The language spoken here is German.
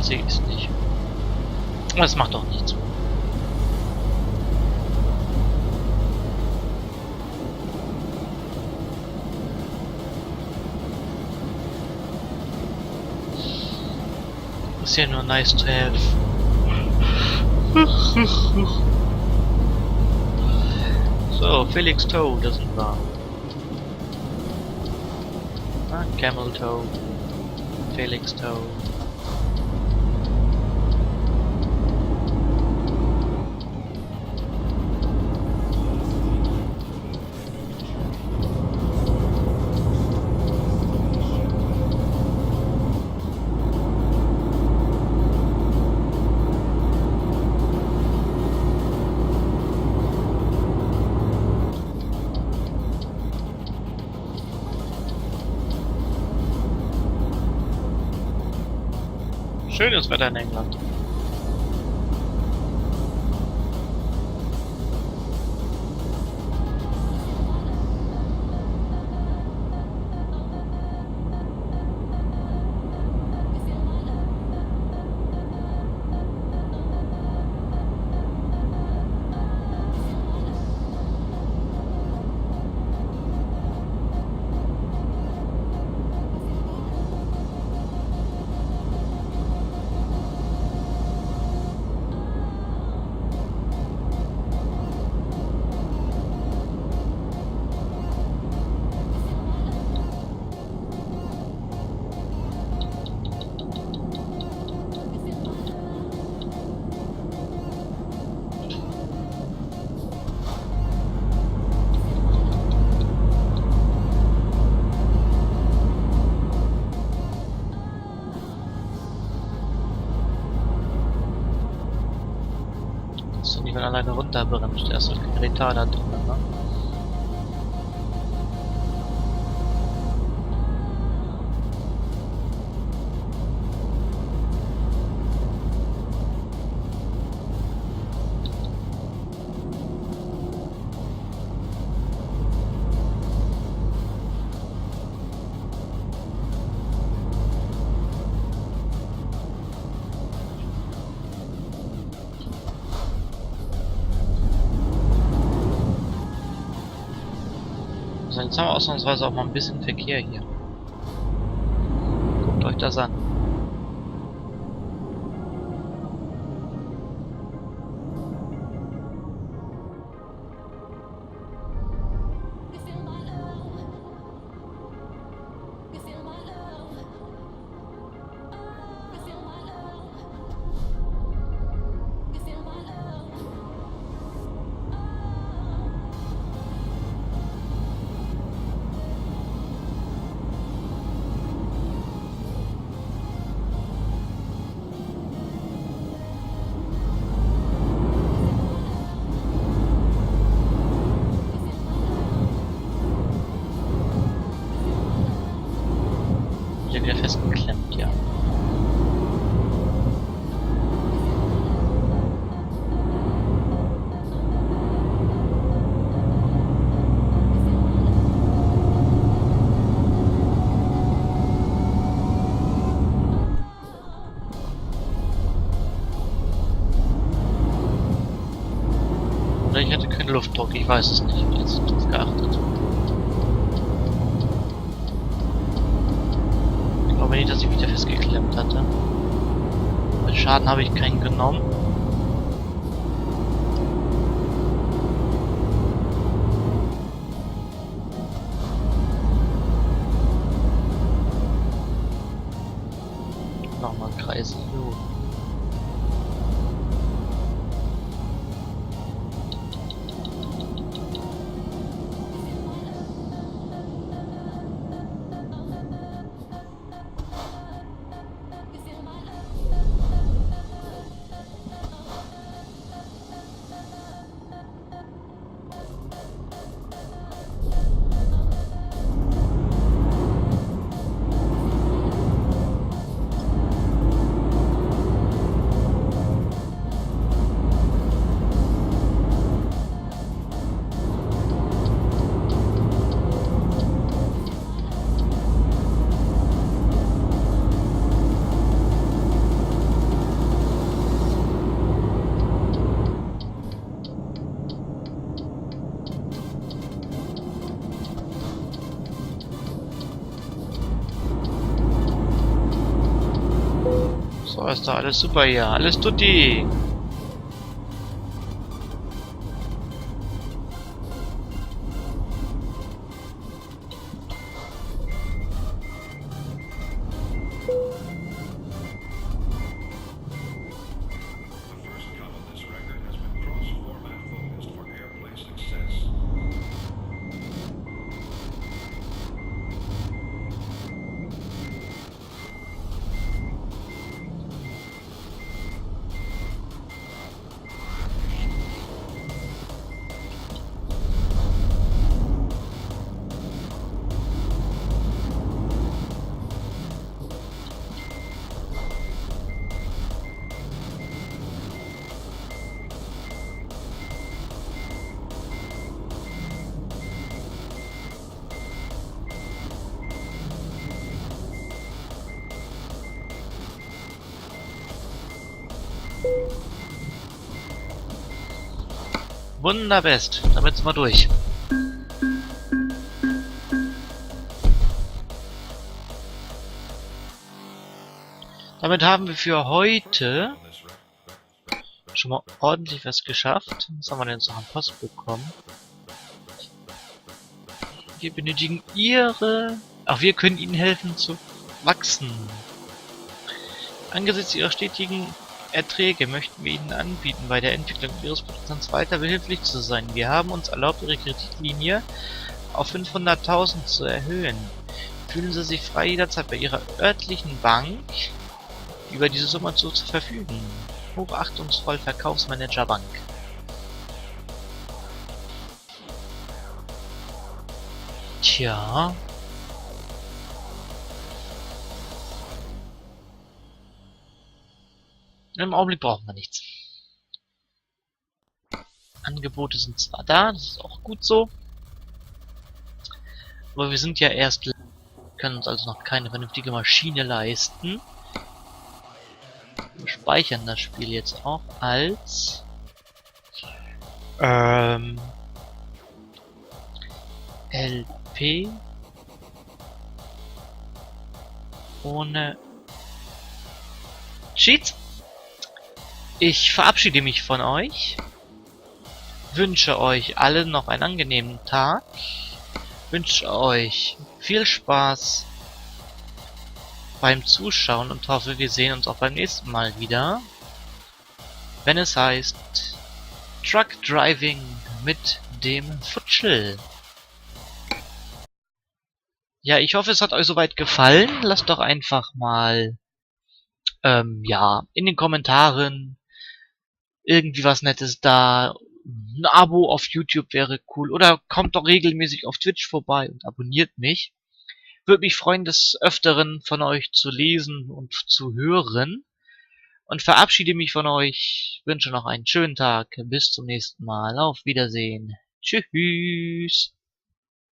sehe ich es nicht. Aber es macht doch nichts. Ist ja nur nice to have. So, Felix Toe, das sind wir. Camel Toe. Felix Toe. Schönes Wetter in England. Wenn alleine runterbremst, der ist halt kein Retarder drin, ne? Jetzt haben wir ausnahmsweise auch mal ein bisschen Verkehr hier. Guckt euch das an. Wieder festgeklemmt, ja. Oder ich hatte keinen Luftdruck, ich weiß es nicht, ich habe jetzt drauf geachtet. Ich glaube nicht, dass ich wieder festgeklemmt hatte. Bei Schaden habe ich keinen genommen. Nochmal kreisen. So. So, ist doch alles super hier. Alles tutti. Wunderbest. Damit sind wir durch. Damit haben wir für heute schon mal ordentlich was geschafft. Was haben wir denn jetzt noch an Post bekommen? Wir benötigen Ihre... Ach, wir können Ihnen helfen zu wachsen. Angesichts Ihrer stetigen Erträge möchten wir Ihnen anbieten, bei der Entwicklung Ihres Produkts weiter behilflich zu sein. Wir haben uns erlaubt, Ihre Kreditlinie auf 500.000 zu erhöhen. Fühlen Sie sich frei, jederzeit bei Ihrer örtlichen Bank über diese Summe zu verfügen. Hochachtungsvoll, Verkaufsmanager Bank. Tja. Im Augenblick brauchen wir nichts. Angebote sind zwar da, das ist auch gut so. Aber wir sind ja erst... können uns also noch keine vernünftige Maschine leisten. Wir speichern das Spiel jetzt auch als... LP ohne Cheats. Ich verabschiede mich von euch, wünsche euch allen noch einen angenehmen Tag, wünsche euch viel Spaß beim Zuschauen und hoffe, wir sehen uns auch beim nächsten Mal wieder, wenn es heißt Truck Driving mit dem Futschel. Ja, ich hoffe, es hat euch soweit gefallen. Lasst doch einfach mal ja, in den Kommentaren irgendwie was Nettes da. Ein Abo auf YouTube wäre cool. Oder kommt doch regelmäßig auf Twitch vorbei und abonniert mich. Würde mich freuen, des Öfteren von euch zu lesen und zu hören. Und verabschiede mich von euch. Wünsche noch einen schönen Tag. Bis zum nächsten Mal. Auf Wiedersehen. Tschüss.